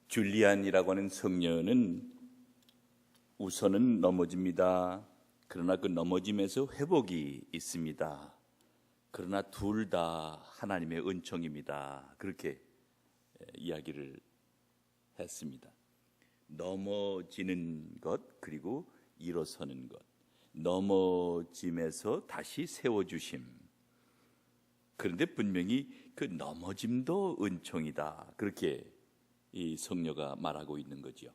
줄리안이라고 하는 성녀는 우선은 넘어집니다. 그러나 그 넘어짐에서 회복이 있습니다. 그러나 둘 다 하나님의 은총입니다. 그렇게 이야기를 했습니다. 넘어지는 것, 그리고 일어서는 것, 넘어짐에서 다시 세워주심. 그런데 분명히 그 넘어짐도 은총이다. 그렇게 이 성녀가 말하고 있는 거죠.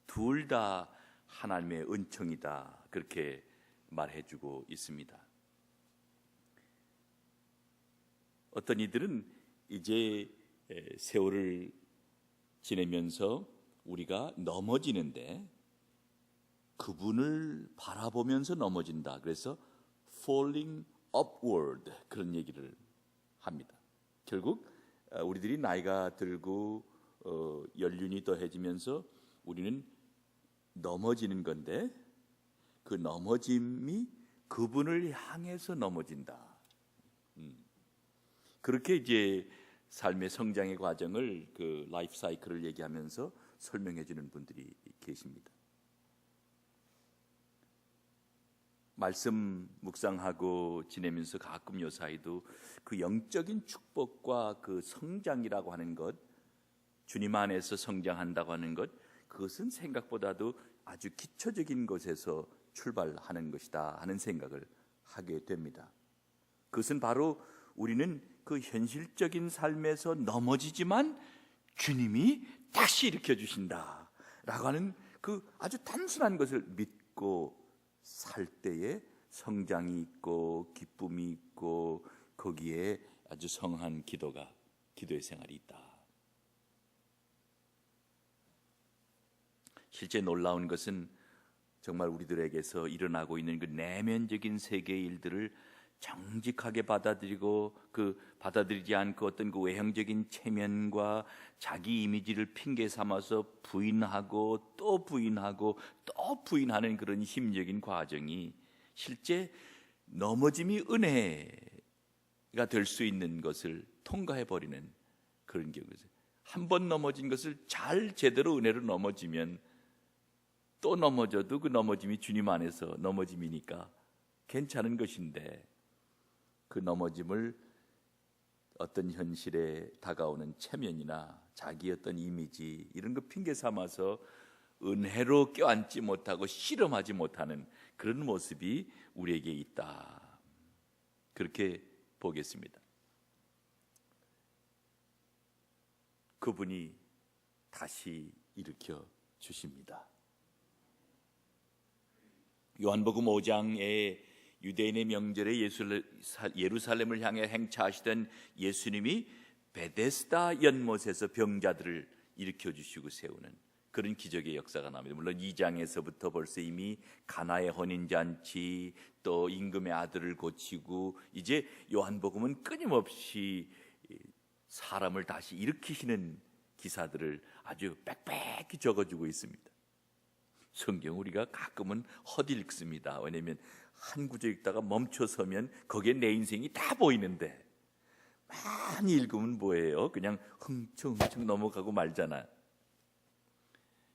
둘 다 하나님의 은총이다. 그렇게 말해주고 있습니다. 어떤 이들은 이제 세월을 지내면서 우리가 넘어지는데 그분을 바라보면서 넘어진다. 그래서 falling upward 그런 얘기를 합니다. 결국 우리들이 나이가 들고 연륜이 더해지면서 우리는 넘어지는 건데 그 넘어짐이 그분을 향해서 넘어진다. 그렇게 이제 삶의 성장의 과정을 그 라이프 사이클을 얘기하면서 설명해 주는 분들이 계십니다. 말씀 묵상하고 지내면서 가끔 요사이도 그 영적인 축복과 그 성장이라고 하는 것, 주님 안에서 성장한다고 하는 것, 그것은 생각보다도 아주 기초적인 것에서 출발하는 것이다 하는 생각을 하게 됩니다. 그것은 바로 우리는 그 현실적인 삶에서 넘어지지만 주님이 다시 일으켜 주신다 라고 하는 그 아주 단순한 것을 믿고 살 때에 성장이 있고 기쁨이 있고 거기에 아주 성한 기도의 생활이 있다. 실제 놀라운 것은 정말 우리들에게서 일어나고 있는 그 내면적인 세계의 일들을 정직하게 받아들이고 그 받아들이지 않고 어떤 그 외형적인 체면과 자기 이미지를 핑계 삼아서 부인하고 또 부인하고 또 부인하는 그런 힘적인 과정이 실제 넘어짐이 은혜가 될 수 있는 것을 통과해 버리는 그런 경우죠. 한 번 넘어진 것을 잘 제대로 은혜로 넘어지면 또 넘어져도 그 넘어짐이 주님 안에서 넘어짐이니까 괜찮은 것인데 그 넘어짐을 어떤 현실에 다가오는 체면이나 자기 어떤 이미지 이런 거 핑계 삼아서 은혜로 껴안지 못하고 실험하지 못하는 그런 모습이 우리에게 있다. 그렇게 보겠습니다. 그분이 다시 일으켜 주십니다. 요한복음 5장에 유대인의 명절에 예루살렘을 향해 행차하시던 예수님이 베데스다 연못에서 병자들을 일으켜주시고 세우는 그런 기적의 역사가 나옵니다. 물론 2장에서부터 벌써 이미 가나의 혼인잔치 또 임금의 아들을 고치고 이제 요한복음은 끊임없이 사람을 다시 일으키시는 기사들을 아주 빽빽히 적어주고 있습니다. 성경 우리가 가끔은 헛읽습니다. 왜냐하면 한 구절 읽다가 멈춰서면 거기에 내 인생이 다 보이는데 많이 읽으면 뭐예요? 그냥 흥청흥청 넘어가고 말잖아요.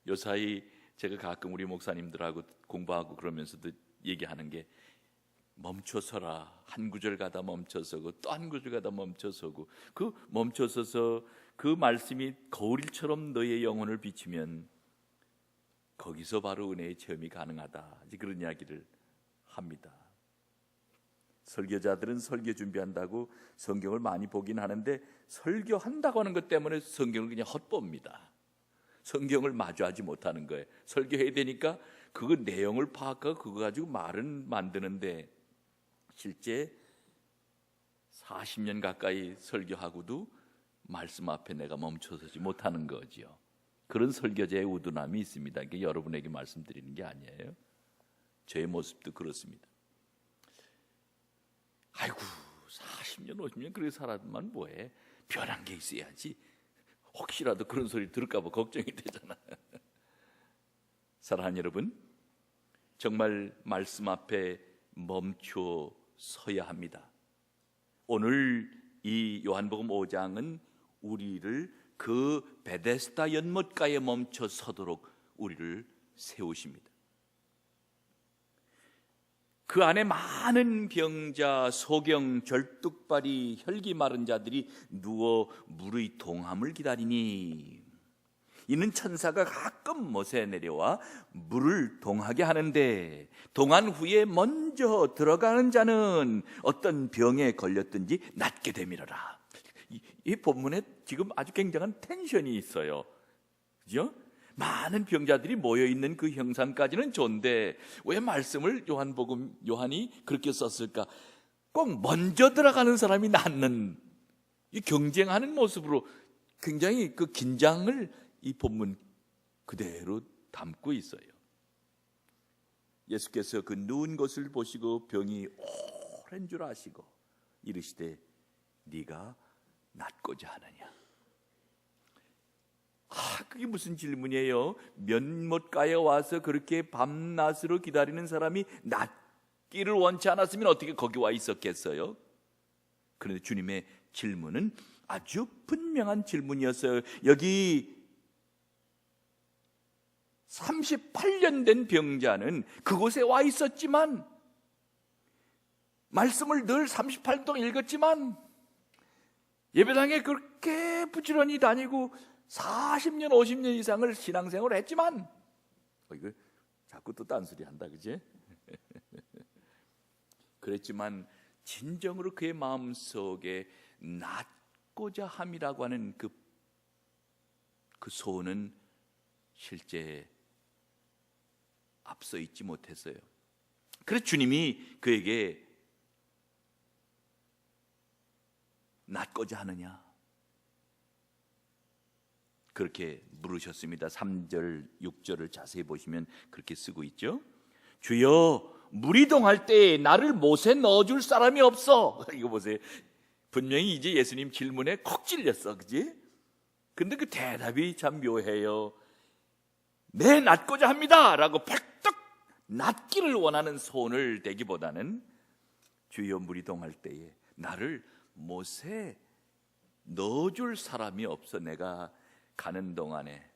요사이 제가 가끔 우리 목사님들하고 공부하고 그러면서도 얘기하는 게 멈춰서라. 한 구절 가다 멈춰서고 또 한 구절 가다 멈춰서고 그 멈춰서서 그 말씀이 거울일처럼 너의 영혼을 비추면 거기서 바로 은혜의 체험이 가능하다. 그런 이야기를 합니다. 설교자들은 설교 준비한다고 성경을 많이 보긴 하는데 설교한다고 하는 것 때문에 성경을 그냥 헛봅니다. 성경을 마주하지 못하는 거예요. 설교해야 되니까 그 내용을 파악하고 그거 가지고 말은 만드는데 실제 40년 가까이 설교하고도 말씀 앞에 내가 멈춰서지 못하는 거죠. 그런 설교자의 우둔함이 있습니다. 이게 여러분에게 말씀드리는 게 아니에요. 제 모습도 그렇습니다. 아이고 40년 50년 그렇게 살았만 뭐해. 변한 게 있어야지. 혹시라도 그런 소리 들을까 봐 걱정이 되잖아요. 사랑하는 여러분, 정말 말씀 앞에 멈춰 서야 합니다. 오늘 이 요한복음 5장은 우리를 그 베데스다 연못가에 멈춰 서도록 우리를 세우십니다. 그 안에 많은 병자, 소경, 절뚝발이, 혈기 마른 자들이 누워 물의 동함을 기다리니, 이는 천사가 가끔 못에 내려와 물을 동하게 하는데, 동한 후에 먼저 들어가는 자는 어떤 병에 걸렸든지 낫게 되밀어라. 이 본문에 지금 아주 굉장한 텐션이 있어요. 그죠? 많은 병자들이 모여있는 그 형상까지는 좋은데 왜 말씀을 요한이 그렇게 썼을까? 꼭 먼저 들어가는 사람이 낫는, 이 경쟁하는 모습으로 굉장히 그 긴장을 이 본문 그대로 담고 있어요. 예수께서 그 누운 것을 보시고 병이 오랜 줄 아시고 이르시되 네가 낫고자 하느냐. 그게 무슨 질문이에요? 면못가에 와서 그렇게 밤낮으로 기다리는 사람이 낫기를 원치 않았으면 어떻게 거기 와 있었겠어요? 그런데 주님의 질문은 아주 분명한 질문이었어요. 여기 38년 된 병자는 그곳에 와 있었지만, 말씀을 늘 38년 동안 읽었지만, 예배당에 그렇게 부지런히 다니고 40년, 50년 이상을 신앙생활을 했지만, 이거 자꾸 또 딴소리 한다, 그지? 그랬지만 진정으로 그의 마음속에 낫고자 함이라고 하는 그 소원은 실제 앞서 있지 못했어요. 그래서 주님이 그에게 낫고자 하느냐 그렇게 물으셨습니다. 3절, 6절을 자세히 보시면 그렇게 쓰고 있죠. 주여, 물이 동할 때에 나를 못에 넣어줄 사람이 없어. 이거 보세요. 분명히 이제 예수님 질문에 콕 찔렸어, 그지? 근데 그 대답이 참 묘해요. 네, 낫고자 합니다 라고 벌떡 낫기를 원하는 소원을 대기보다는, 주여, 물이 동할 때에 나를 못에 넣어줄 사람이 없어. 내가 가는 동안에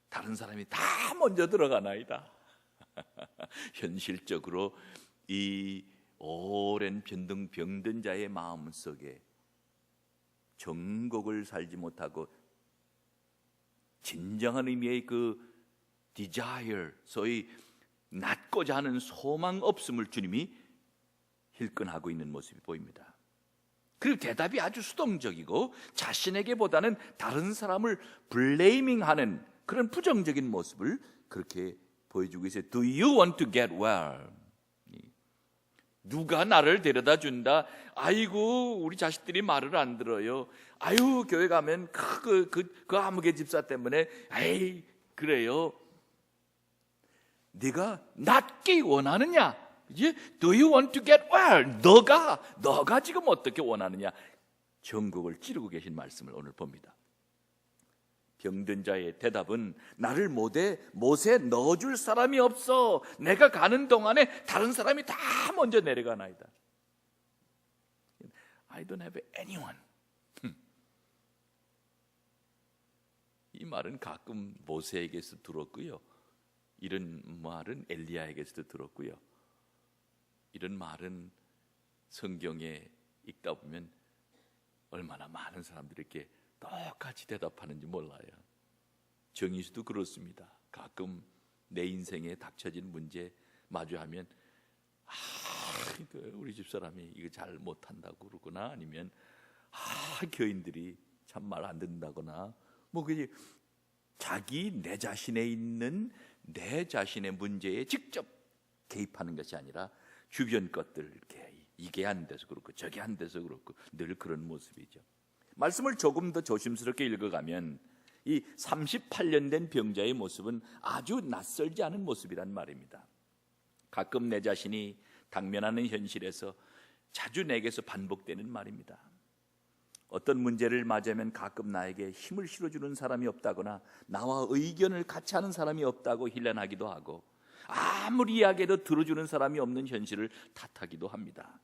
다른 사람이 다 먼저 들어가나이다. 현실적으로 이 오랜 병든 자의 마음속에 정곡을 살지 못하고 진정한 의미의 그 desire, 소위 낫고자 하는 소망 없음을 주님이 힐끔하고 있는 모습이 보입니다. 그리고 대답이 아주 수동적이고 자신에게보다는 다른 사람을 블레이밍하는 그런 부정적인 모습을 그렇게 보여주고 있어요. Do you want to get well? 누가 나를 데려다 준다? 아이고, 우리 자식들이 말을 안 들어요. 아유, 교회 가면 그 아무개 집사 때문에 에이 그래요. 네가 낫기 원하느냐? 이제 Do you want to get well? 너가 지금 어떻게 원하느냐? 전국을 찌르고 계신 말씀을 오늘 봅니다. 병든 자의 대답은 나를 못에 넣어줄 사람이 없어. 내가 가는 동안에 다른 사람이 다 먼저 내려가나이다. I don't have anyone. 이 말은 가끔 모세에게서 들었고요. 이런 말은 엘리야에게서도 들었고요. 이런 말은 성경에 읽다 보면 얼마나 많은 사람들이 이렇게 똑같이 대답하는지 몰라요. 정의수도 그렇습니다. 가끔 내 인생에 닥쳐진 문제 마주하면 우리 집사람이 이거 잘 못한다고 그러구나, 아니면 교인들이 참 말 안 듣는다거나, 그게 내 자신에 있는 내 자신의 문제에 직접 개입하는 것이 아니라 주변 것들, 이게 안 돼서 그렇고 저게 안 돼서 그렇고 늘 그런 모습이죠. 말씀을 조금 더 조심스럽게 읽어가면 이 38년 된 병자의 모습은 아주 낯설지 않은 모습이란 말입니다. 가끔 내 자신이 당면하는 현실에서 자주 내게서 반복되는 말입니다. 어떤 문제를 맞으면 가끔 나에게 힘을 실어주는 사람이 없다거나 나와 의견을 같이 하는 사람이 없다고 힐난하기도 하고, 아무리 이야기해도 들어주는 사람이 없는 현실을 탓하기도 합니다.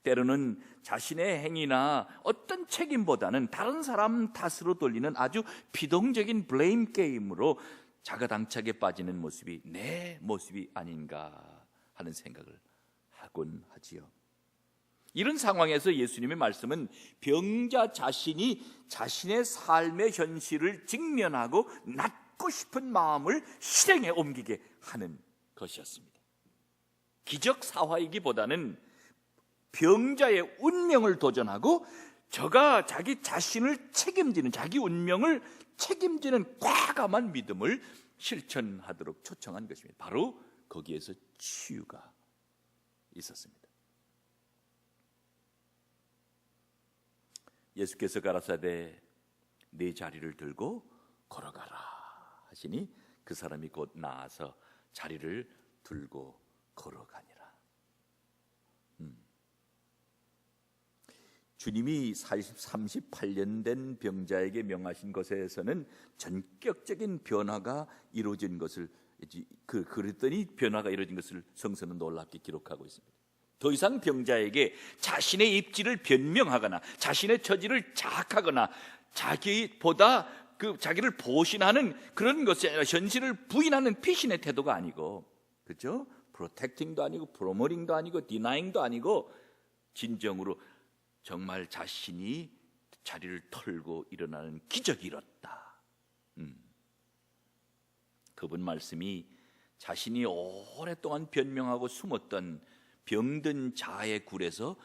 때로는 자신의 행위나 어떤 책임보다는 다른 사람 탓으로 돌리는 아주 비동적인 블레임 게임으로 자가당착에 빠지는 모습이 내 모습이 아닌가 하는 생각을 하곤 하지요. 이런 상황에서 예수님의 말씀은 병자 자신이 자신의 삶의 현실을 직면하고 낫고 싶은 마음을 실행에 옮기게 하는 것이었습니다. 기적 사화이기보다는 병자의 운명을 도전하고 저가 자기 자신을 책임지는, 자기 운명을 책임지는 과감한 믿음을 실천하도록 초청한 것입니다. 바로 거기에서 치유가 있었습니다. 예수께서 가라사대 네 자리를 들고 걸어가라 하시니 그 사람이 곧 나아서 자리를 들고 걸어가니라. 주님이 38년 된 병자에게 명하신 것에서는 전격적인 변화가 이루어진 것을 그랬더니 변화가 이루어진 것을 성서는 놀랍게 기록하고 있습니다. 더 이상 병자에게 자신의 입지를 변명하거나 자신의 처지를 자학하거나 자기보다 자기를 보신하는 그런 것이 아니라 현실을 부인하는 피신의 태도가 아니고, 그렇죠? 프로텍팅도 아니고 프로모팅도 아니고 디나잉도 아니고 진정으로 정말 자신이 자리를 털고 일어나는 기적이 일었다. 그분 말씀이 자신이 오랫동안 변명하고 숨었던 병든 자의 굴에서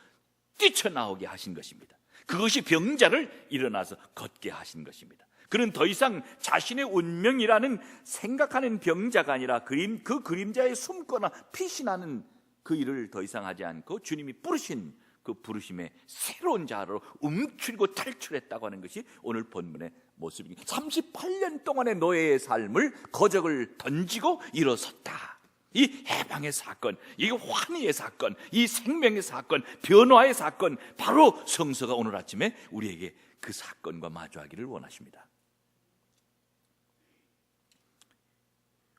뛰쳐나오게 하신 것입니다. 그것이 병자를 일어나서 걷게 하신 것입니다. 그는 더 이상 자신의 운명이라는 생각하는 병자가 아니라 그 그림자에 숨거나 피신하는 그 일을 더 이상 하지 않고 주님이 부르신 그 부르심의 새로운 자로 움츠리고 탈출했다고 하는 것이 오늘 본문의 모습입니다. 38년 동안의 노예의 삶을 거적을 던지고 일어섰다. 이 해방의 사건, 이 환희의 사건, 이 생명의 사건, 변화의 사건, 바로 성서가 오늘 아침에 우리에게 그 사건과 마주하기를 원하십니다.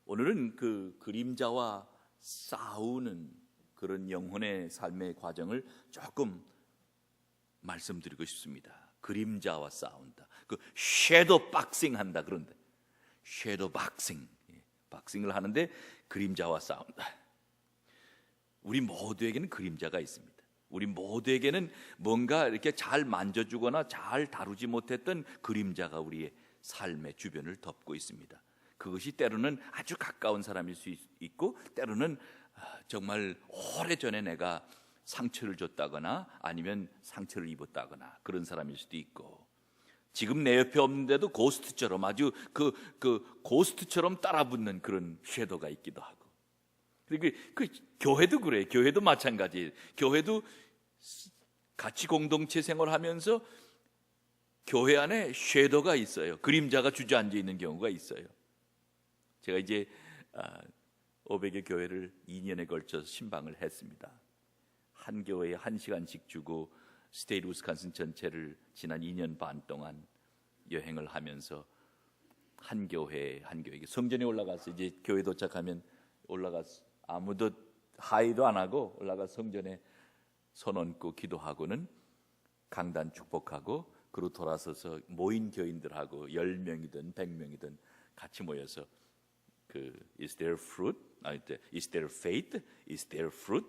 오늘은 그 그림자와 싸우는 그런 영혼의 삶의 과정을 조금 말씀드리고 싶습니다. 그림자와 싸운다. 그 섀도우 박싱 한다 그런데 섀도우 박싱, 박싱을 하는데 그림자와 싸운다. 우리 모두에게는 그림자가 있습니다. 우리 모두에게는 뭔가 이렇게 잘 만져주거나 잘 다루지 못했던 그림자가 우리의 삶의 주변을 덮고 있습니다. 그것이 때로는 아주 가까운 사람일 수 있고 때로는 정말 오래전에 내가 상처를 줬다거나 아니면 상처를 입었다거나 그런 사람일 수도 있고, 지금 내 옆에 없는데도 고스트처럼 아주 그 고스트처럼 따라붙는 그런 섀도우가 있기도 하고, 그리고 그 교회도 그래요. 교회도 마찬가지예요. 교회도 같이 공동체 생활하면서 교회 안에 섀도우가 있어요. 그림자가 주저앉아 있는 경우가 있어요. 제가 이제 500여 교회를 2년에 걸쳐서 신방을 했습니다. 한 교회에 1시간씩 주고 스테이트 위스콘신 전체를 지난 2년 반 동안 여행을 하면서 한 교회 성전에 올라가서 이제 교회 도착하면 올라가서 아무도 하이도 안 하고 올라가 성전에 손 얹고 기도하고는 강단 축복하고 그리고 돌아서서 모인 교인들하고 10명이든 100명이든 같이 모여서 Is there fruit? Is there faith? Is there fruit?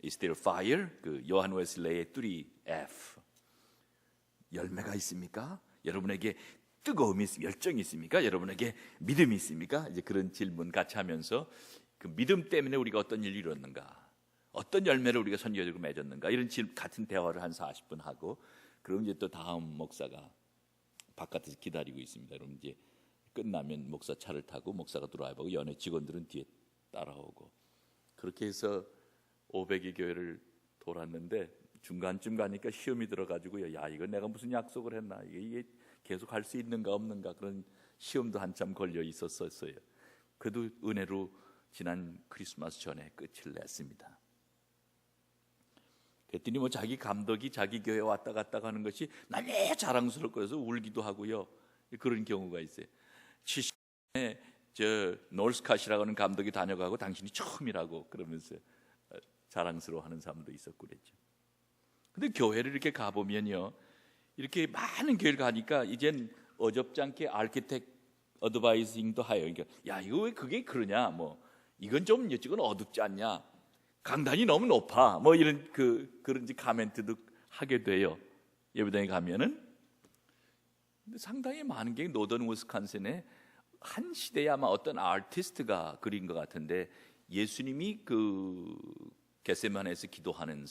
Is there fire? 그 요한 웨슬레이의 3F. 열매가 있습니까? 여러분에게 뜨거움이 열정이 있습니까? 여러분에게 믿음이 있습니까? 이제 그런 질문 같이 하면서 그 믿음 때문에 우리가 어떤 일을 이뤘는가? 어떤 열매를 우리가 선교적으로 맺었는가? 이런 같은 대화를 한 40분 하고, 그럼 이제 또 다음 목사가 바깥에서 기다리고 있습니다. 여러분 이제 끝나면 목사 차를 타고 목사가 들어와보고 연회 직원들은 뒤에 따라오고, 그렇게 해서 500의 교회를 돌았는데 중간쯤 가니까 시험이 들어가지고요. 야, 이거 내가 무슨 약속을 했나? 이게 계속 할 수 있는가 없는가? 그런 시험도 한참 걸려 있었어요. 그래도 은혜로 지난 크리스마스 전에 끝을 냈습니다. 그랬더니 뭐 자기 감독이 자기 교회 왔다 갔다 가는 것이 너무 자랑스럽고 해서 울기도 하고요. 그런 경우가 있어요. 70년에 저 놀스카시라고 하는 감독이 다녀가고 당신이 처음이라고 그러면서 자랑스러워하는 사람도 있었고 그랬죠. 근데 교회를 이렇게 가보면요, 이렇게 많은 교회를 가니까 이젠 어접지 않게 아르키텍 어드바이징도 하여. 그러니까 야, 이거 왜 그게 그러냐, 뭐 이건 좀 이쪽은 어둡지 않냐, 강단이 너무 높아, 뭐 이런 그런 가멘트도 하게 돼요. 예배당에 가면은. 근데 상당히 많은 게 노던 위스콘신에 한 시대에 아마 어떤 아티스트가 그린 것 같은데, 예수님이 그 겟세마네에서 기도하는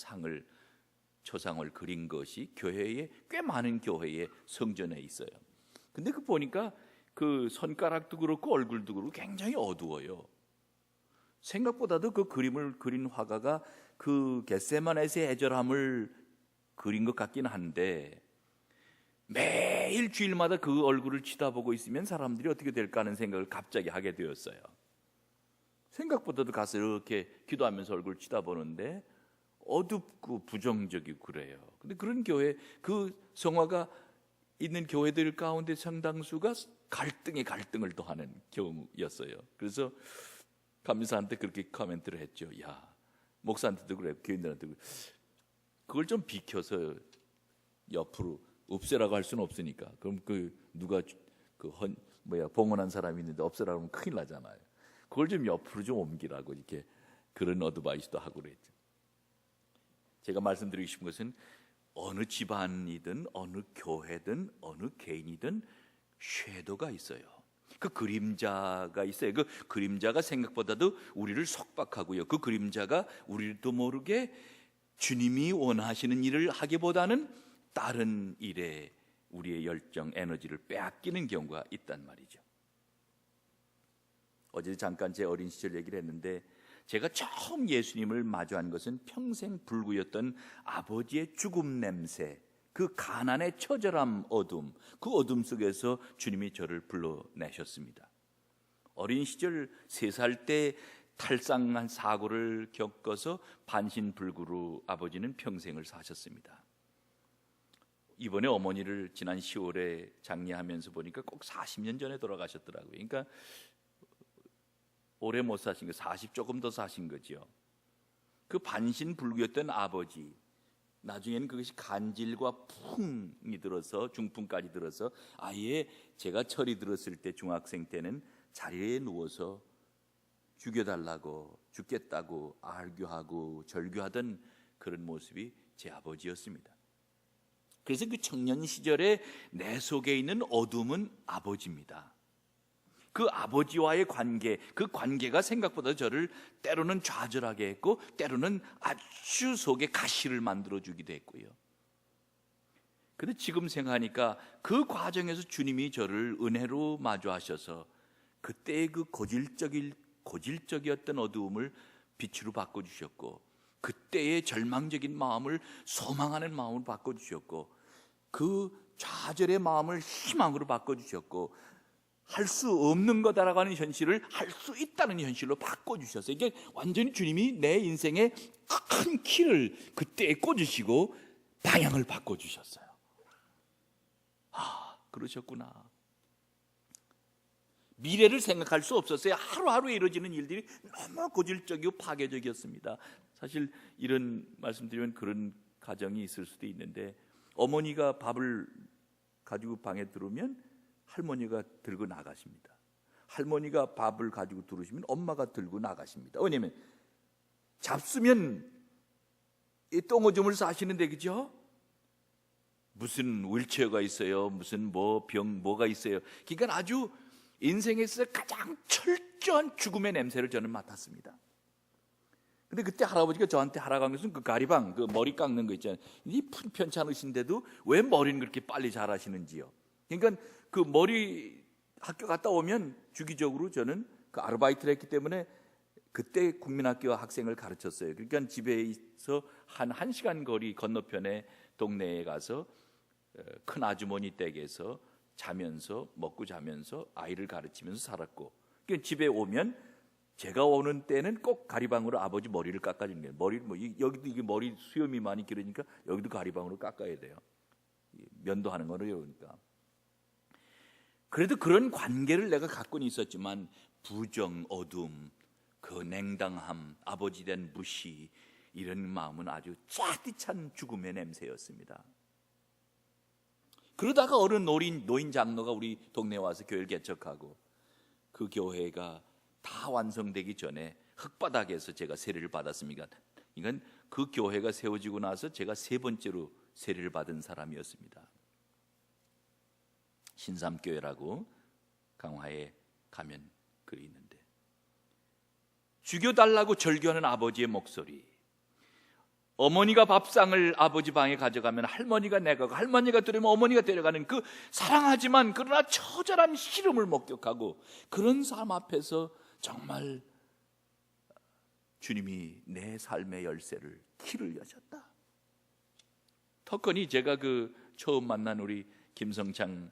초상을 그린 것이 교회에, 꽤 많은 교회의 성전에 있어요. 근데 그 보니까 그 손가락도 그렇고 얼굴도 그렇고 굉장히 어두워요. 생각보다도 그 그림을 그린 화가가 그 겟세마네에서의 애절함을 그린 것 같긴 한데, 매일 주일마다 그 얼굴을 쳐다보고 있으면 사람들이 어떻게 될까 하는 생각을 갑자기 하게 되었어요. 생각보다도 가서 이렇게 기도하면서 얼굴을 쳐다보는데 어둡고 부정적이고 그래요. 근데 그런 교회, 그 성화가 있는 교회들 가운데 상당수가 갈등을 더하는 경우였어요. 그래서 감리사한테 그렇게 코멘트를 했죠. 야, 목사한테도 그래, 교인들한테도 그래. 그걸 좀 비켜서 옆으로 없애라고 할 수는 없으니까. 그럼 누가 봉헌한 사람이 있는데 없애라고 하면 큰일 나잖아요. 그걸 좀 옆으로 좀 옮기라고 이렇게 그런 어드바이스도 하고 그랬죠. 제가 말씀드리고 싶은 것은 어느 집안이든 어느 교회든 어느 개인이든 섀도가 있어요. 그 그림자가 있어요. 그 그림자가 생각보다도 우리를 속박하고요. 그 그림자가 우리도 모르게 주님이 원하시는 일을 하기보다는 다른 일에 우리의 열정, 에너지를 빼앗기는 경우가 있단 말이죠. 어제 잠깐 제 어린 시절 얘기를 했는데, 제가 처음 예수님을 마주한 것은 평생 불구였던 아버지의 죽음 냄새, 그 가난의 처절함, 어둠, 그 어둠 속에서 주님이 저를 불러내셨습니다. 어린 시절 3살 때 탈상한 사고를 겪어서 반신불구로 아버지는 평생을 사셨습니다. 이번에 어머니를 지난 10월에 장례하면서 보니까 꼭 40년 전에 돌아가셨더라고요. 그러니까 오래 못 사신 거, 40 조금 더 사신 거죠. 그 반신불구였던 아버지, 나중에는 그것이 간질과 풍이 들어서 중풍까지 들어서 아예 제가 철이 들었을 때, 중학생 때는 자리에 누워서 죽여달라고, 죽겠다고 알교하고 절규하던 그런 모습이 제 아버지였습니다. 그래서 그 청년 시절에 내 속에 있는 어둠은 아버지입니다. 그 아버지와의 관계, 그 관계가 생각보다 저를 때로는 좌절하게 했고 때로는 아주 속에 가시를 만들어주기도 했고요. 그런데 지금 생각하니까 그 과정에서 주님이 저를 은혜로 마주하셔서 그때의 그 고질적이었던 어두움을 빛으로 바꿔주셨고, 그때의 절망적인 마음을 소망하는 마음으로 바꿔주셨고, 그 좌절의 마음을 희망으로 바꿔주셨고, 할 수 없는 거다라고 하는 현실을 할 수 있다는 현실로 바꿔주셨어요. 이게 완전히 주님이 내 인생의 큰 키를 그때 꽂으시고 방향을 바꿔주셨어요. 아, 그러셨구나. 미래를 생각할 수 없었어요. 하루하루 이루어지는 일들이 너무 고질적이고 파괴적이었습니다. 사실 이런 말씀드리면 그런 가정이 있을 수도 있는데, 어머니가 밥을 가지고 방에 들어오면 할머니가 들고 나가십니다. 할머니가 밥을 가지고 들어오시면 엄마가 들고 나가십니다. 왜냐하면 잡수면 이 똥오줌을 싸시는데, 그죠? 무슨 휠체어가 있어요, 무슨 뭐가 있어요. 그러니까 아주 인생에서 가장 철저한 죽음의 냄새를 저는 맡았습니다. 근데 그때 할아버지가 저한테 하라고 한 것은 그 가리방, 그 머리 깎는 거 있잖아요. 이 편찮으신데도 왜 머리는 그렇게 빨리 잘하시는지요. 그러니까 그 머리 학교 갔다 오면 주기적으로 저는 그 아르바이트를 했기 때문에 그때 국민학교 학생을 가르쳤어요. 그러니까 집에서 한 1시간 거리 건너편에 동네에 가서 큰 아주머니 댁에서 자면서, 먹고 자면서 아이를 가르치면서 살았고, 그러니까 집에 오면 제가 오는 때는 꼭 가리방으로 아버지 머리를 깎아주는 거예요. 여기도 이게 머리 수염이 많이 길으니까 여기도 가리방으로 깎아야 돼요. 면도하는 거는 그러니까. 그래도 그런 관계를 내가 갖고는 있었지만 부정, 어둠, 그 냉담함, 아버지 된 무시, 이런 마음은 아주 짜릿한 죽음의 냄새였습니다. 그러다가 어느 노인 장로가 우리 동네에 와서 교회를 개척하고 그 교회가 다 완성되기 전에 흙바닥에서 제가 세례를 받았습니다. 이건 그 교회가 세워지고 나서 제가 세 번째로 세례를 받은 사람이었습니다. 신삼교회라고 강화에 가면 그리 있는데, 죽여달라고 절규하는 아버지의 목소리, 어머니가 밥상을 아버지 방에 가져가면 할머니가 내가고, 할머니가 들으면 어머니가 데려가는 그 사랑하지만 그러나 처절한 시름을 목격하고, 그런 삶 앞에서 정말 주님이 내 삶의 열쇠를 키를 여셨다. 터커니 제가 그 처음 만난 우리 김성창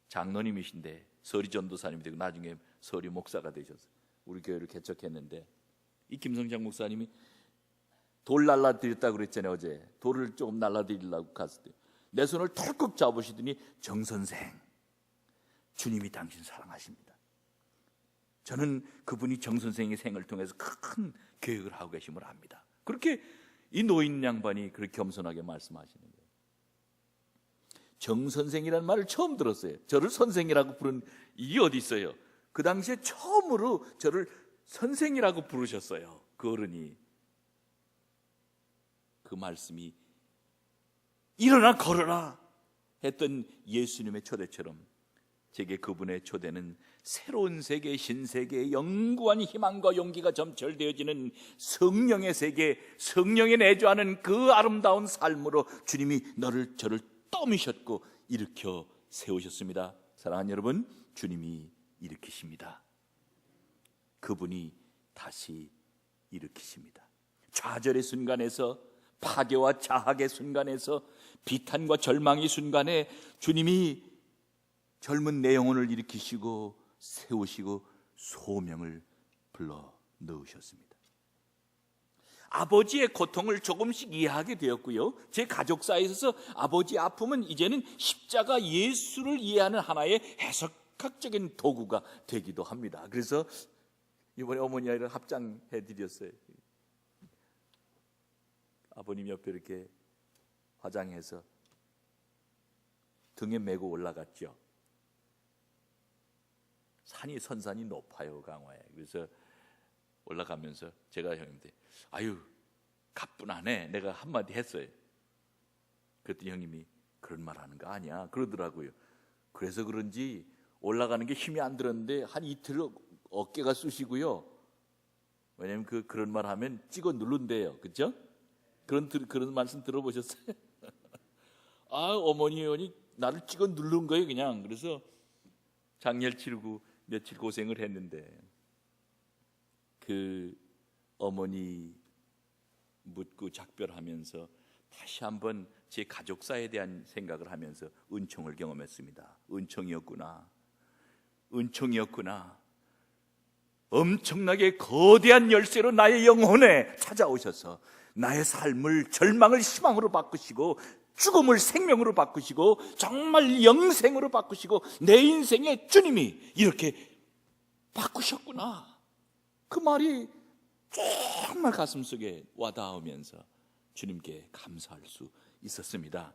장로님이신데 서리 전도사님이 되고 나중에 서리 목사가 되셔서 우리 교회를 개척했는데, 이 김성창 목사님이 돌 날라드렸다고 그랬잖아요. 어제 돌을 조금 날라드리려고 갔을 때 내 손을 털컥 잡으시더니, 정 선생, 주님이 당신 사랑하십니다. 저는 그분이 정 선생의 생을 통해서 큰 계획을 하고 계심을 압니다. 그렇게 이 노인 양반이 그렇게 겸손하게 말씀하시는 거예요. 정 선생이라는 말을 처음 들었어요. 저를 선생이라고 부른 일이 어디 있어요? 그 당시에 처음으로 저를 선생이라고 부르셨어요. 그 어른이. 그 말씀이 일어나 걸어라 했던 예수님의 초대처럼 제게 그분의 초대는 새로운 세계, 신세계의 영구한 희망과 용기가 점철되어지는 성령의 세계, 성령에 내주하는 그 아름다운 삶으로 주님이 저를 떠미셨고 일으켜 세우셨습니다. 사랑하는 여러분, 주님이 일으키십니다. 그분이 다시 일으키십니다. 좌절의 순간에서, 파괴와 자학의 순간에서, 비탄과 절망의 순간에 주님이 젊은 내 영혼을 일으키시고 세우시고 소명을 불러 넣으셨습니다. 아버지의 고통을 조금씩 이해하게 되었고요, 제 가족 사이에서 아버지의 아픔은 이제는 십자가 예수를 이해하는 하나의 해석학적인 도구가 되기도 합니다. 그래서 이번에 어머니 아이를 합장해 드렸어요. 아버님 옆에 이렇게 화장해서 등에 메고 올라갔죠. 선산이 높아요, 강화에. 그래서 올라가면서 제가 형님한테 아유 가뿐하네 내가 한마디 했어요. 그랬더니 형님이 그런 말 하는 거 아니야 그러더라고요. 그래서 그런지 올라가는 게 힘이 안 들었는데 한 이틀 어깨가 쑤시고요. 왜냐면 그런 말 하면 찍어 누른대요. 그렇죠? 그런 말씀 들어보셨어요? 어머니 나를 찍어 누른 거예요 그냥. 그래서 장례를 치르고 며칠 고생을 했는데, 그 어머니 묻고 작별하면서 다시 한번 제 가족사에 대한 생각을 하면서 은총을 경험했습니다. 은총이었구나. 엄청나게 거대한 열쇠로 나의 영혼에 찾아오셔서 나의 삶을, 절망을 희망으로 바꾸시고 죽음을 생명으로 바꾸시고 정말 영생으로 바꾸시고 내 인생의 주님이 이렇게 바꾸셨구나. 그 말이 정말 가슴속에 와닿으면서 주님께 감사할 수 있었습니다.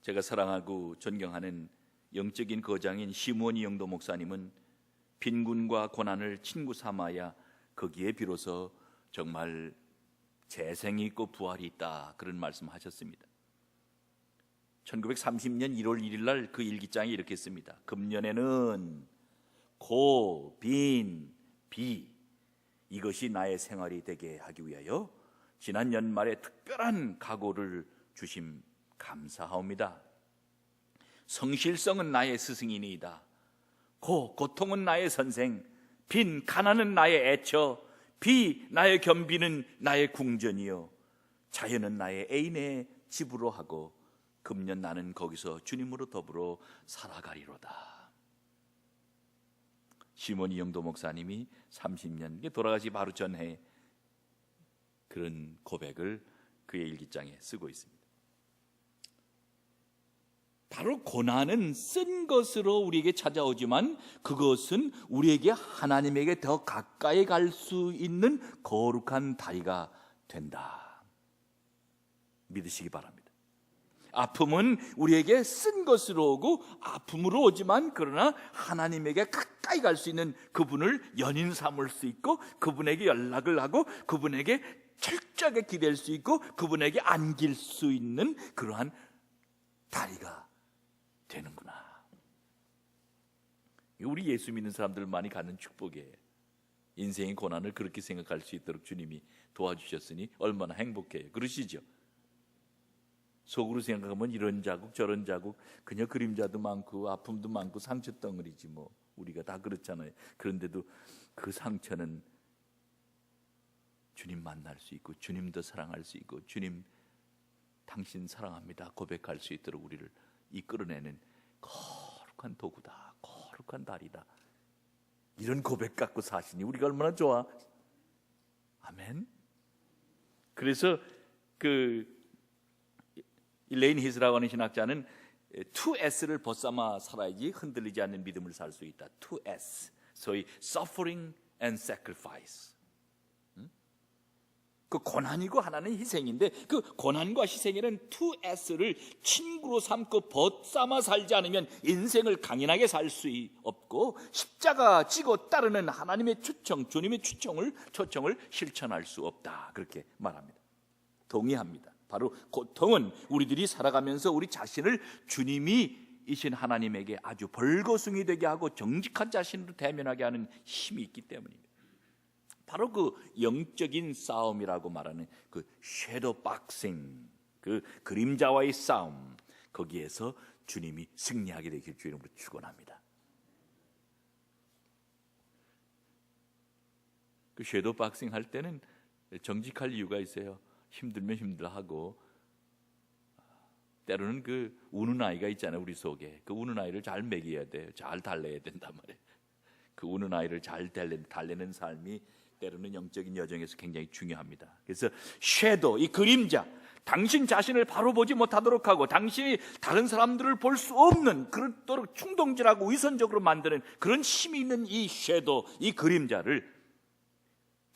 제가 사랑하고 존경하는 영적인 거장인 시므온 영도 목사님은 빈군과 고난을 친구 삼아야 거기에 비로소 정말 재생이 있고 부활이 있다, 그런 말씀하셨습니다. 1930년 1월 1일 날 그 일기장에 이렇게 씁니다. 금년에는 고, 빈, 비, 이것이 나의 생활이 되게 하기 위하여 지난 연말에 특별한 각오를 주심 감사하옵니다. 성실성은 나의 스승이니이다. 고, 고통은 나의 선생, 빈, 가난은 나의 애처, 비, 나의 겸비는 나의 궁전이요, 자연은 나의 애인의 집으로 하고 금년 나는 거기서 주님으로 더불어 살아가리로다. 시몬이 영도 목사님이 30년 돌아가시 바로 전해 그런 고백을 그의 일기장에 쓰고 있습니다. 바로 고난은 쓴 것으로 우리에게 찾아오지만 그것은 우리에게 하나님에게 더 가까이 갈 수 있는 거룩한 다리가 된다. 믿으시기 바랍니다. 아픔은 우리에게 쓴 것으로 오고 아픔으로 오지만 그러나 하나님에게 가까이 갈 수 있는 그분을 연인 삼을 수 있고 그분에게 연락을 하고 그분에게 철저하게 기댈 수 있고 그분에게 안길 수 있는 그러한 다리가 되는구나. 우리 예수 믿는 사람들 많이 갖는 축복이에요. 인생의 고난을 그렇게 생각할 수 있도록 주님이 도와주셨으니 얼마나 행복해요. 그러시죠? 속으로 생각하면 이런 자국 저런 자국 그냥 그림자도 많고 아픔도 많고 상처 덩어리지 뭐. 우리가 다 그렇잖아요. 그런데도 그 상처는 주님 만날 수 있고 주님도 사랑할 수 있고 주님 당신 사랑합니다 고백할 수 있도록 우리를 이끌어내는 거룩한 도구다. 거룩한 다리다. 이런 고백 갖고 사시니 우리가 얼마나 좋아. 아멘. 그래서 레인 히스라고 하는 신학자는 2S를 벗삼아 살아야지 흔들리지 않는 믿음을 살 수 있다. 2S. 소위 suffering and sacrifice. 그 고난이고 하나는 희생인데 그 고난과 희생에는 2S를 친구로 삼고 벗삼아 살지 않으면 인생을 강인하게 살 수 없고 십자가 지고 따르는 하나님의 초청, 주님의 초청을 실천할 수 없다. 그렇게 말합니다. 동의합니다. 바로 고통은 우리들이 살아가면서 우리 자신을 주님이 이신 하나님에게 아주 벌거숭이 되게 하고 정직한 자신으로 대면하게 하는 힘이 있기 때문입니다. 바로 그 영적인 싸움이라고 말하는 그 섀도우 박싱, 그 그림자와의 싸움, 거기에서 주님이 승리하게 되길 주 이름으로 축원합니다. 그 섀도우 박싱 할 때는 정직할 이유가 있어요. 힘들면 힘들어하고 때로는 그 우는 아이가 있잖아요. 우리 속에 그 우는 아이를 잘 먹여야 돼요. 잘 달래야 된단 말이에요. 그 우는 아이를 잘 달래는 삶이 때로는 영적인 여정에서 굉장히 중요합니다. 그래서 섀도우, 이 그림자, 당신 자신을 바로 보지 못하도록 하고 당신이 다른 사람들을 볼 수 없는 그렇도록 충동질하고 위선적으로 만드는 그런 힘이 있는 이 섀도우, 이 그림자를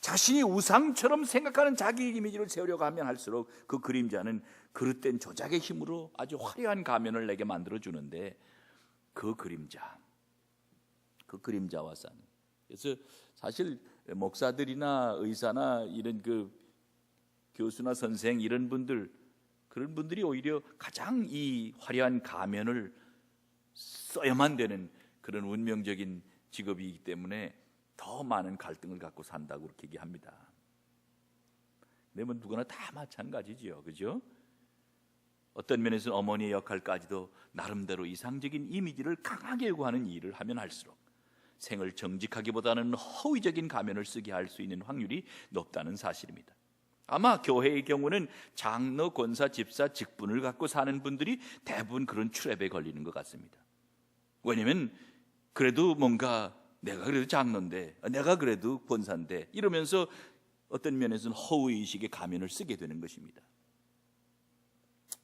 자신이 우상처럼 생각하는 자기 이미지를 세우려고 하면 할수록 그 그림자는 그릇된 조작의 힘으로 아주 화려한 가면을 내게 만들어주는데 그 그림자와 싸는. 그래서 사실 목사들이나 의사나 이런 그 교수나 선생 이런 분들, 그런 분들이 오히려 가장 이 화려한 가면을 써야만 되는 그런 운명적인 직업이기 때문에 더 많은 갈등을 갖고 산다고 그렇게 얘기합니다. 근데 뭐 누구나 다 마찬가지지요, 그죠? 어떤 면에서는 어머니의 역할까지도 나름대로 이상적인 이미지를 강하게 요구하는 일을 하면 할수록 생을 정직하기보다는 허위적인 가면을 쓰게 할 수 있는 확률이 높다는 사실입니다. 아마 교회의 경우는 장로, 권사, 집사, 직분을 갖고 사는 분들이 대부분 그런 트랩에 걸리는 것 같습니다. 왜냐하면 그래도 뭔가 내가 그래도 장로인데, 내가 그래도 권사인데 이러면서 어떤 면에서는 허위의식의 가면을 쓰게 되는 것입니다.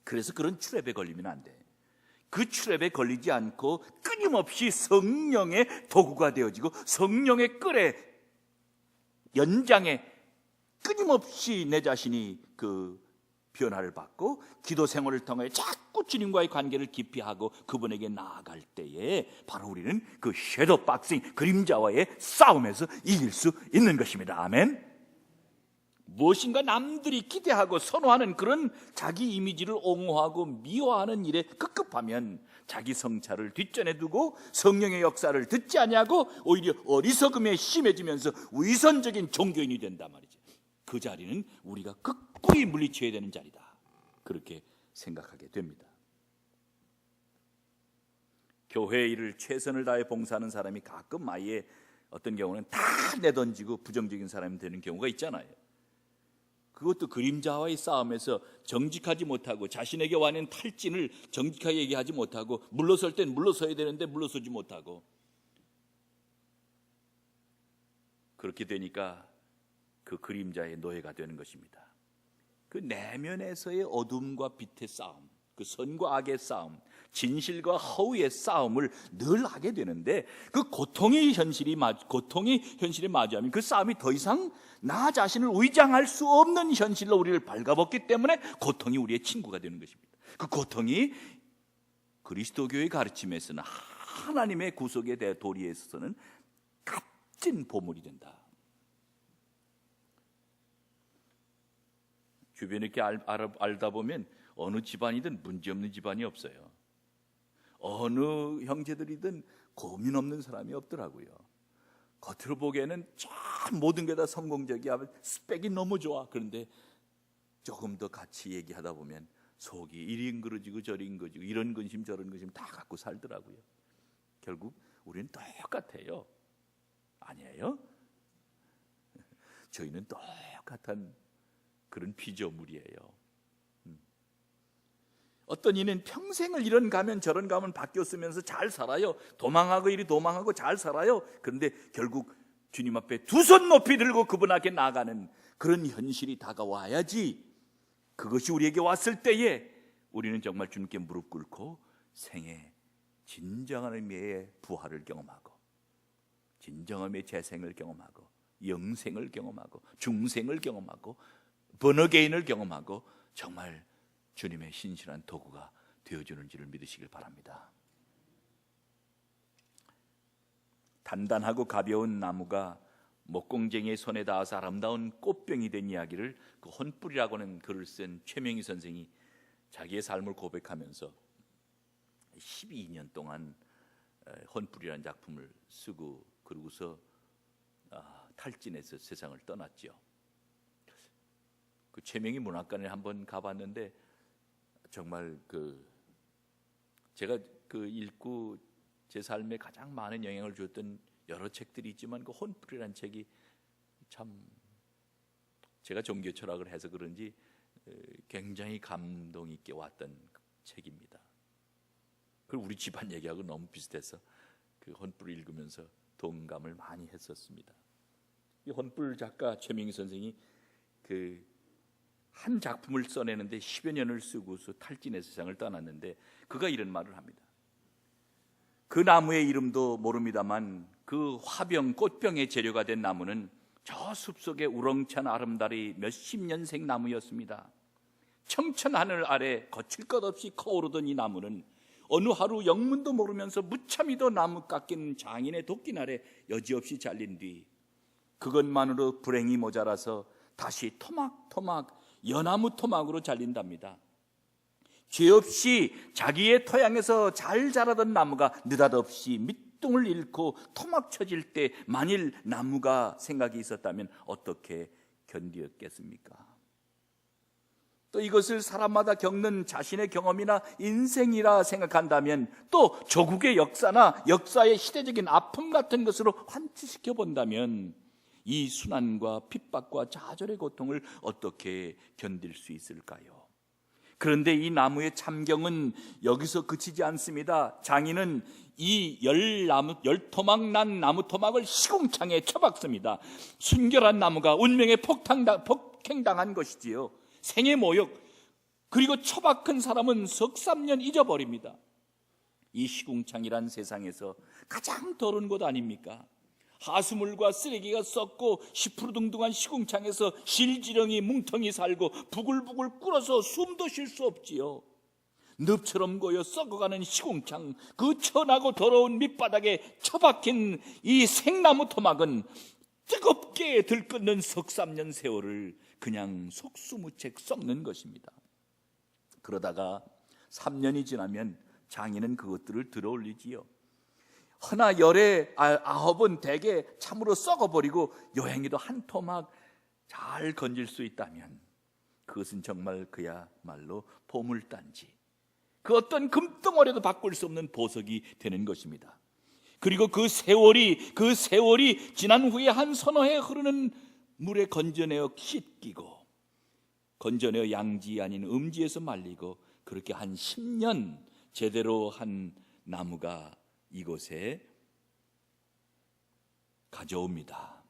그래서 그런 트랩에 걸리면 안 돼. 그 트랩에 걸리지 않고 끊임없이 성령의 도구가 되어지고 성령의 끌에 연장에 끊임없이 내 자신이 그 변화를 받고 기도 생활을 통해 자꾸 주님과의 관계를 깊이 하고 그분에게 나아갈 때에 바로 우리는 그 섀도우 박싱, 그림자와의 싸움에서 이길 수 있는 것입니다. 아멘. 무엇인가 남들이 기대하고 선호하는 그런 자기 이미지를 옹호하고 미워하는 일에 급급하면 자기 성찰을 뒷전에 두고 성령의 역사를 듣지 아니하고 오히려 어리석음에 심해지면서 위선적인 종교인이 된단 말이죠. 그 자리는 우리가 극구히 물리쳐야 되는 자리다. 그렇게 생각하게 됩니다. 교회 일을 최선을 다해 봉사하는 사람이 가끔 아예 어떤 경우는 다 내던지고 부정적인 사람이 되는 경우가 있잖아요. 그것도 그림자와의 싸움에서 정직하지 못하고 자신에게 와는 탈진을 정직하게 얘기하지 못하고 물러설 땐 물러서야 되는데 물러서지 못하고 그렇게 되니까 그 그림자의 노예가 되는 것입니다. 그 내면에서의 어둠과 빛의 싸움, 그 선과 악의 싸움, 진실과 허우의 싸움을 늘 하게 되는데, 그 고통의 현실에 마주하면 그 싸움이 더 이상 나 자신을 위장할 수 없는 현실로 우리를 발가벗기 때문에 고통이 우리의 친구가 되는 것입니다. 그 고통이 그리스도교의 가르침에서는, 하나님의 구속의 도리에 있어서는 값진 보물이 된다. 주변에 이렇게 알다 보면 어느 집안이든 문제없는 집안이 없어요. 어느 형제들이든 고민 없는 사람이 없더라고요. 겉으로 보기에는 참 모든 게 다 성공적이야, 스펙이 너무 좋아. 그런데 조금 더 같이 얘기하다 보면 속이 이리 잉그러지고 저리 잉그러지고, 이런 근심 저런 근심 다 갖고 살더라고요. 결국 우리는 똑같아요. 아니에요? 저희는 똑같은 그런 피조물이에요. 어떤 이는 평생을 이런 가면 저런 가면 바뀌어 쓰면서 잘 살아요. 도망하고 이리 도망하고 잘 살아요. 그런데 결국 주님 앞에 두 손 높이 들고 그분 앞에 나가는 그런 현실이 다가와야지, 그것이 우리에게 왔을 때에 우리는 정말 주님께 무릎 꿇고 생애 진정한 의미의 부활을 경험하고, 진정한 의미의 재생을 경험하고, 영생을 경험하고, 중생을 경험하고, 번어게인을 경험하고, 정말 주님의 신실한 도구가 되어주는지를 믿으시길 바랍니다. 단단하고 가벼운 나무가 목공쟁이의 손에 닿아서 아름다운 꽃병이 된 이야기를, 그 혼불이라고 하는 글을 쓴 최명희 선생이 자기의 삶을 고백하면서 12년 동안 혼불이라는 작품을 쓰고, 그러고서 탈진해서 세상을 떠났죠. 그 최명희 문학관에 한번 가봤는데, 정말 제가 읽고 제 삶에 가장 많은 영향을 줬던 여러 책들이 있지만, 그 혼불이라는 책이 참 제가 종교 철학을 해서 그런지 굉장히 감동 있게 왔던 책입니다. 그리고 우리 집안 얘기하고 너무 비슷해서 그 혼불을 읽으면서 동감을 많이 했었습니다. 이 혼불 작가 최명희 선생이 한 작품을 써내는데 10여 년을 쓰고서 탈진해서 세상을 떠났는데, 그가 이런 말을 합니다. 그 나무의 이름도 모릅니다만 그 화병, 꽃병의 재료가 된 나무는 저 숲속의 우렁찬 아름다리 몇십 년생 나무였습니다. 청천하늘 아래 거칠 것 없이 커오르던 이 나무는 어느 하루 영문도 모르면서 무참히도 나무 깎이는 장인의 도끼 아래 여지없이 잘린 뒤, 그것만으로 불행이 모자라서 다시 토막토막 연나무 토막으로 잘린답니다. 죄 없이 자기의 토양에서 잘 자라던 나무가 느닷없이 밑둥을 잃고 토막 쳐질 때 만일 나무가 생각이 있었다면 어떻게 견디었겠습니까? 또 이것을 사람마다 겪는 자신의 경험이나 인생이라 생각한다면, 또 조국의 역사나 역사의 시대적인 아픔 같은 것으로 환치시켜 본다면, 이 순환과 핍박과 좌절의 고통을 어떻게 견딜 수 있을까요? 그런데 이 나무의 참경은 여기서 그치지 않습니다. 장인은 이 열토막 난 나무 토막을 시궁창에 쳐박습니다. 순결한 나무가 운명에 폭행당한 것이지요. 생의 모욕, 그리고 쳐박은 사람은 석삼년 잊어버립니다. 이 시궁창이란 세상에서 가장 더러운 곳 아닙니까? 하수물과 쓰레기가 썩고 시푸르둥둥한 시궁창에서 실지렁이 뭉텅이 살고 부글부글 끓어서 숨도 쉴 수 없지요. 늪처럼 고여 썩어가는 시궁창, 그 천하고 더러운 밑바닥에 처박힌 이 생나무 토막은 뜨겁게 들끓는 석삼년 세월을 그냥 속수무책 썩는 것입니다. 그러다가 3년이 지나면 장인은 그것들을 들어올리지요. 허나 열에 9은 대개 참으로 썩어버리고 여행이도 한 토막 잘 건질 수 있다면 그것은 정말 그야말로 보물단지, 그 어떤 금덩어리도 바꿀 수 없는 보석이 되는 것입니다. 그리고 그 세월이 지난 후에 한 서너 해 흐르는 물에 건져내어 씻기고, 건져내어 양지 아닌 음지에서 말리고, 그렇게 한 10년 제대로 한 나무가 이곳에 가져옵니다.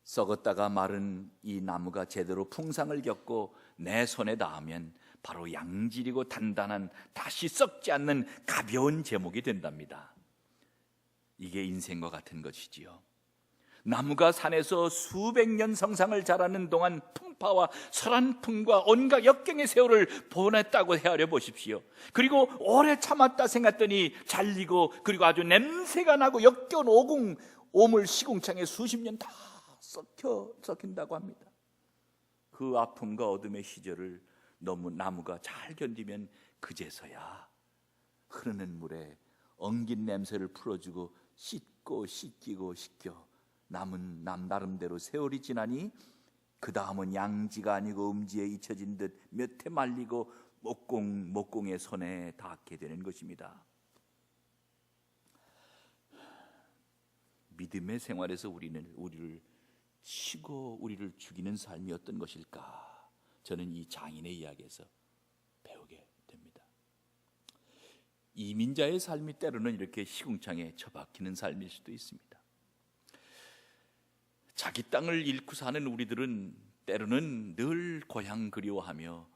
썩었다가 마른 이 나무가 제대로 풍상을 겪고 내 손에 닿으면 바로 양질이고 단단한, 다시 썩지 않는 가벼운 제목이 된답니다. 이게 인생과 같은 것이지요. 나무가 산에서 수백 년 성상을 자라는 동안 풍파와 설한풍과 온갖 역경의 세월을 보냈다고 헤아려 보십시오. 그리고 오래 참았다 생각했더니 잘리고, 그리고 아주 냄새가 나고 역겨운 오물 시궁창에 수십 년 다 썩힌다고 합니다. 그 아픔과 어둠의 시절을 너무 나무가 잘 견디면 그제서야 흐르는 물에 엉긴 냄새를 풀어주고 씻고 씻기고 씻겨 남은 나름대로 세월이 지나니 그 다음은 양지가 아니고 음지에 잊혀진 듯 몇 해 말리고 목공의 손에 닿게 되는 것입니다. 믿음의 생활에서 우리를 치고 우리를 죽이는 삶이 어떤 것일까? 저는 이 장인의 이야기에서 배우게 됩니다. 이민자의 삶이 때로는 이렇게 시궁창에 처박히는 삶일 수도 있습니다. 자기 땅을 잃고 사는 우리들은 때로는 늘 고향 그리워하며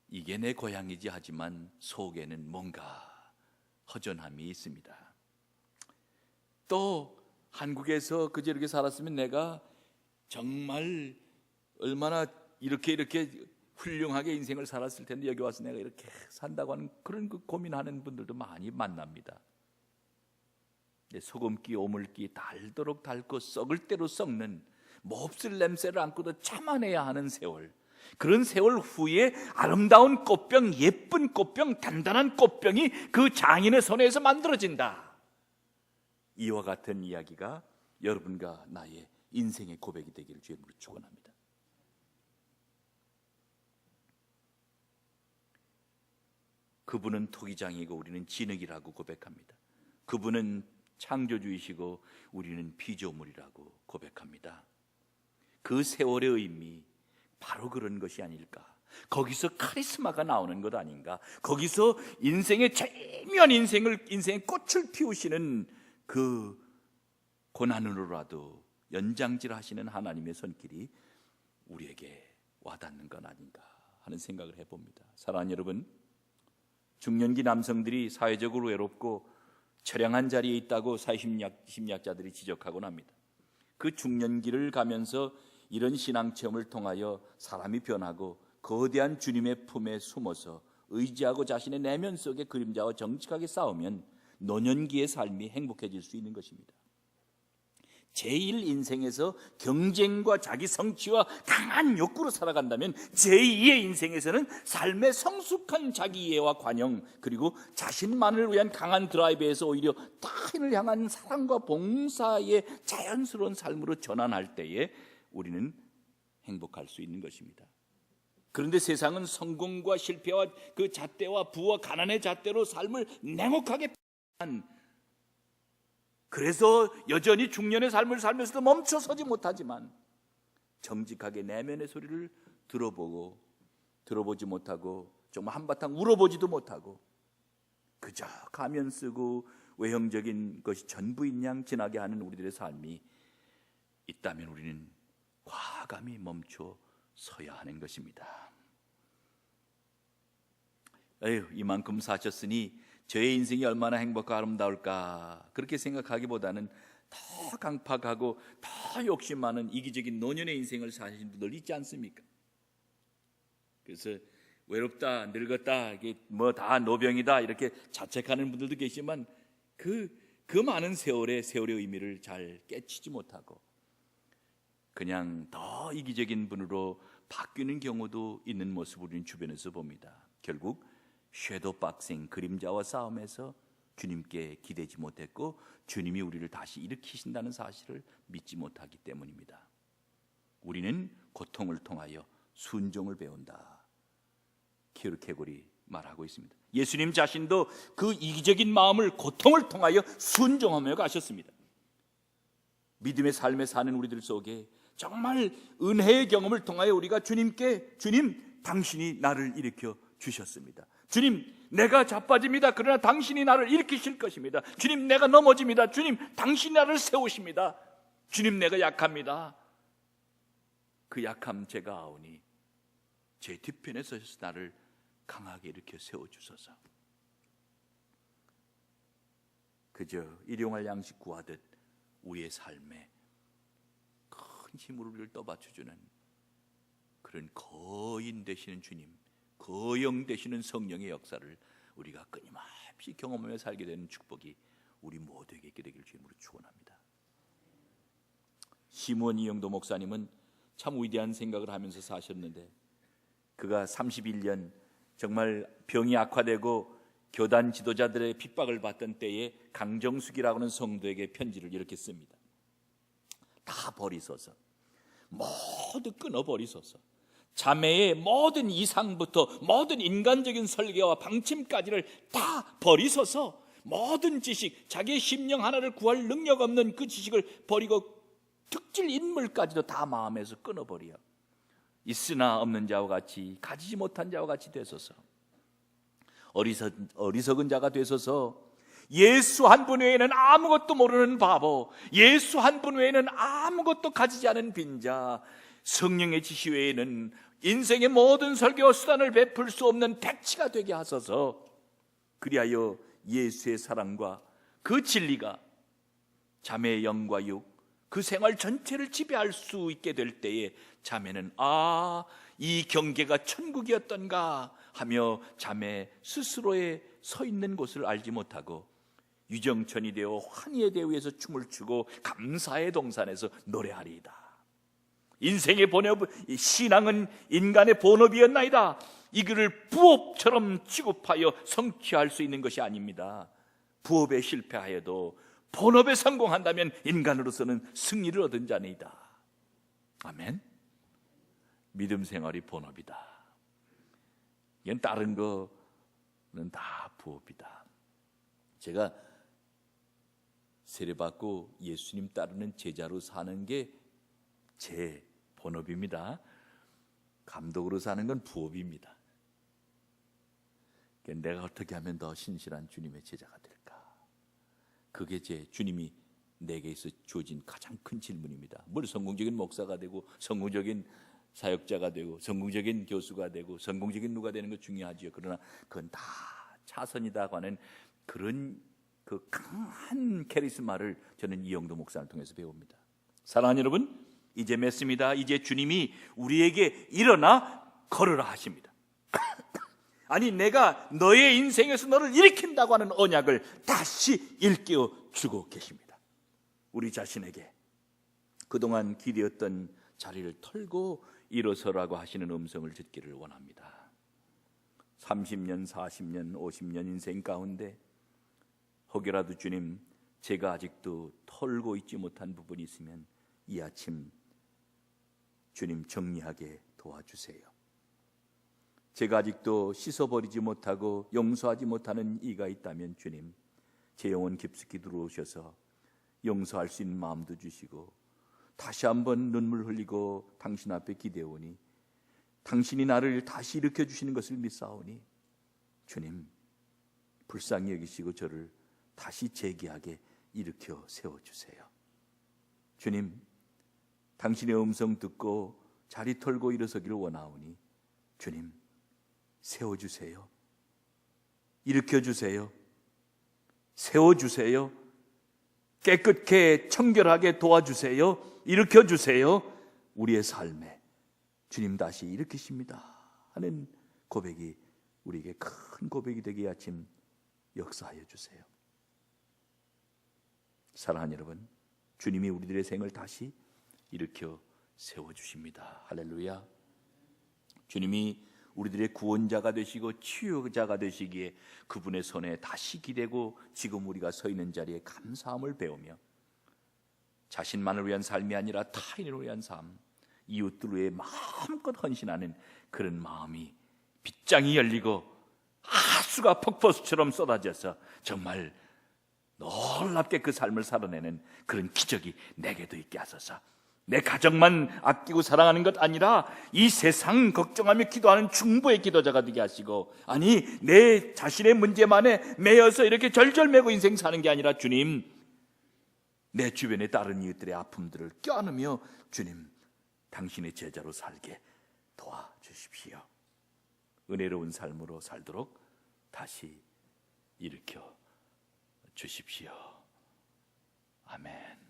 이게 내 고향이지 하지만 속에는 뭔가 허전함이 있습니다. 또 한국에서 그저 이렇게 살았으면 내가 정말 얼마나 이렇게 훌륭하게 인생을 살았을 텐데 여기 와서 내가 이렇게 산다고 하는 그런 고민하는 분들도 많이 만납니다. 소금기 오물기 달도록 닳고 썩을 대로 썩는 몹쓸 냄새를 안고도 참아내야 하는 세월, 그런 세월 후에 아름다운 꽃병, 예쁜 꽃병, 단단한 꽃병이 그 장인의 손에서 만들어진다. 이와 같은 이야기가 여러분과 나의 인생의 고백이 되기를 주의 이름으로 축원합니다. 그분은 토기장이고 우리는 진흙이라고 고백합니다. 그분은 창조주이시고 우리는 피조물이라고 고백합니다. 그 세월의 의미, 바로 그런 것이 아닐까? 거기서 카리스마가 나오는 것 아닌가? 거기서 인생의 절묘한 인생의 꽃을 피우시는 그 고난으로라도 연장질하시는 하나님의 손길이 우리에게 와닿는 건 아닌가 하는 생각을 해봅니다. 사랑하는 여러분, 중년기 남성들이 사회적으로 외롭고 처량한 자리에 있다고 사회심리학자들이 지적하곤 합니다. 그 중년기를 가면서 이런 신앙 체험을 통하여 사람이 변하고 거대한 주님의 품에 숨어서 의지하고 자신의 내면 속의 그림자와 정직하게 싸우면 노년기의 삶이 행복해질 수 있는 것입니다. 제1 인생에서 경쟁과 자기 성취와 강한 욕구로 살아간다면 제2의 인생에서는 삶의 성숙한 자기 이해와 관용, 그리고 자신만을 위한 강한 드라이브에서 오히려 타인을 향한 사랑과 봉사의 자연스러운 삶으로 전환할 때에 우리는 행복할 수 있는 것입니다. 그런데 세상은 성공과 실패와 그 잣대와 부와 가난의 잣대로 삶을 냉혹하게 그래서 여전히 중년의 삶을 살면서도 멈춰서지 못하지만 정직하게 내면의 소리를 들어보지 못하고 정말 한바탕 울어보지도 못하고 그저 가면 쓰고 외형적인 것이 전부인 양 지나게 하는 우리들의 삶이 있다면 우리는 과감히 멈춰 서야 하는 것입니다. 에휴, 이만큼 사셨으니 저의 인생이 얼마나 행복하고 아름다울까, 그렇게 생각하기보다는 더 강팍하고 더 욕심 많은 이기적인 노년의 인생을 사시는 분들 있지 않습니까? 그래서 외롭다, 늙었다, 이게 뭐 다 노병이다 이렇게 자책하는 분들도 계시지만 그 많은 세월의 의미를 잘 깨치지 못하고 그냥 더 이기적인 분으로 바뀌는 경우도 있는 모습을 우리는 주변에서 봅니다. 결국 섀도우 박싱, 그림자와 싸움에서 주님께 기대지 못했고 주님이 우리를 다시 일으키신다는 사실을 믿지 못하기 때문입니다. 우리는 고통을 통하여 순종을 배운다. 키르케고리 말하고 있습니다. 예수님 자신도 그 이기적인 마음을 고통을 통하여 순종하며 가셨습니다. 믿음의 삶에 사는 우리들 속에 정말 은혜의 경험을 통하여 우리가 주님께, 주님 당신이 나를 일으켜 주셨습니다. 주님 내가 자빠집니다. 그러나 당신이 나를 일으키실 것입니다. 주님 내가 넘어집니다. 주님 당신이 나를 세우십니다. 주님 내가 약합니다. 그 약함 제가 아오니 제 뒤편에 서셔서 나를 강하게 일으켜 세워주소서. 그저 일용할 양식 구하듯 우리의 삶에 큰 힘으로 우리를 떠받쳐주는 그런 거인 되시는 주님, 거영 되시는 성령의 역사를 우리가 끊임없이 경험하며 살게 되는 축복이 우리 모두에게 있게 되길 주님으로 축원합니다. 시므온 이영도 목사님은 참 위대한 생각을 하면서 사셨는데, 그가 31년 정말 병이 악화되고 교단 지도자들의 핍박을 받던 때에 강정숙이라고 하는 성도에게 편지를 이렇게 씁니다. 다 버리소서, 모두 끊어버리소서. 자매의 모든 이상부터 모든 인간적인 설계와 방침까지를 다 버리소서. 모든 지식, 자기의 심령 하나를 구할 능력 없는 그 지식을 버리고 특질 인물까지도 다 마음에서 끊어버려 있으나 없는 자와 같이, 가지지 못한 자와 같이 되소서. 어리석은 자가 되소서. 예수 한 분 외에는 아무것도 모르는 바보, 예수 한 분 외에는 아무것도 가지지 않은 빈자, 성령의 지시 외에는 인생의 모든 설교와 수단을 베풀 수 없는 백치가 되게 하소서. 그리하여 예수의 사랑과 그 진리가 자매의 영과 육, 그 생활 전체를 지배할 수 있게 될 때에 자매는 이 경계가 천국이었던가 하며 자매 스스로의 서 있는 곳을 알지 못하고 유정천이 되어 환희의 대위에서 춤을 추고 감사의 동산에서 노래하리이다. 인생의 본업, 신앙은 인간의 본업이었나이다. 이거를 부업처럼 취급하여 성취할 수 있는 것이 아닙니다. 부업에 실패하여도 본업에 성공한다면 인간으로서는 승리를 얻은 자니이다. 아멘. 믿음 생활이 본업이다. 이건 다른 거는 다 부업이다. 제가 세례받고 예수님 따르는 제자로 사는 게 제 본업입니다. 감독으로 사는 건 부업입니다. 내가 어떻게 하면 더 신실한 주님의 제자가 될까? 그게 제 주님이 내게 있어 주어진 가장 큰 질문입니다. 뭘 성공적인 목사가 되고 성공적인 사역자가 되고 성공적인 교수가 되고 성공적인 누가 되는 거 중요하지요. 그러나 그건 다 차선이다고 하는 그런 그 강한 카리스마를 저는 이영도 목사를 통해서 배웁니다. 사랑하는 여러분, 이제 맺습니다. 이제 주님이 우리에게 일어나 걸으라 하십니다. 아니, 내가 너의 인생에서 너를 일으킨다고 하는 언약을 다시 일깨워 주고 계십니다. 우리 자신에게 그동안 길이었던 자리를 털고 일어서라고 하시는 음성을 듣기를 원합니다. 30년, 40년, 50년 인생 가운데 혹여라도 주님, 제가 아직도 털고 있지 못한 부분이 있으면 이 아침 주님 정리하게 도와주세요. 제가 아직도 씻어버리지 못하고 용서하지 못하는 이가 있다면 주님, 제 영혼 깊숙이 들어오셔서 용서할 수 있는 마음도 주시고 다시 한번 눈물 흘리고 당신 앞에 기대오니 당신이 나를 다시 일으켜 주시는 것을 믿사오니 주님, 불쌍히 여기시고 저를 다시 재기하게 일으켜 세워주세요. 주님, 당신의 음성 듣고 자리 털고 일어서기를 원하오니 주님, 세워주세요. 일으켜주세요. 세워주세요. 깨끗게 청결하게 도와주세요. 일으켜주세요. 우리의 삶에 주님 다시 일으키십니다 하는 고백이 우리에게 큰 고백이 되게 아침 역사하여 주세요. 사랑하는 여러분, 주님이 우리들의 생을 다시 일으켜 세워주십니다. 할렐루야. 주님이 우리들의 구원자가 되시고 치유자가 되시기에 그분의 손에 다시 기대고 지금 우리가 서 있는 자리에 감사함을 배우며 자신만을 위한 삶이 아니라 타인을 위한 삶, 이웃들을 위해 마음껏 헌신하는 그런 마음이 빗장이 열리고 하수가 폭포수처럼 쏟아져서 정말 놀랍게 그 삶을 살아내는 그런 기적이 내게도 있게 하소서. 내 가정만 아끼고 사랑하는 것 아니라 이 세상 걱정하며 기도하는 중보의 기도자가 되게 하시고, 아니 내 자신의 문제만에 매여서 이렇게 절절매고 인생 사는 게 아니라 주님, 내 주변의 다른 이웃들의 아픔들을 껴안으며 주님, 당신의 제자로 살게 도와주십시오. 은혜로운 삶으로 살도록 다시 일으켜 주십시오. 아멘.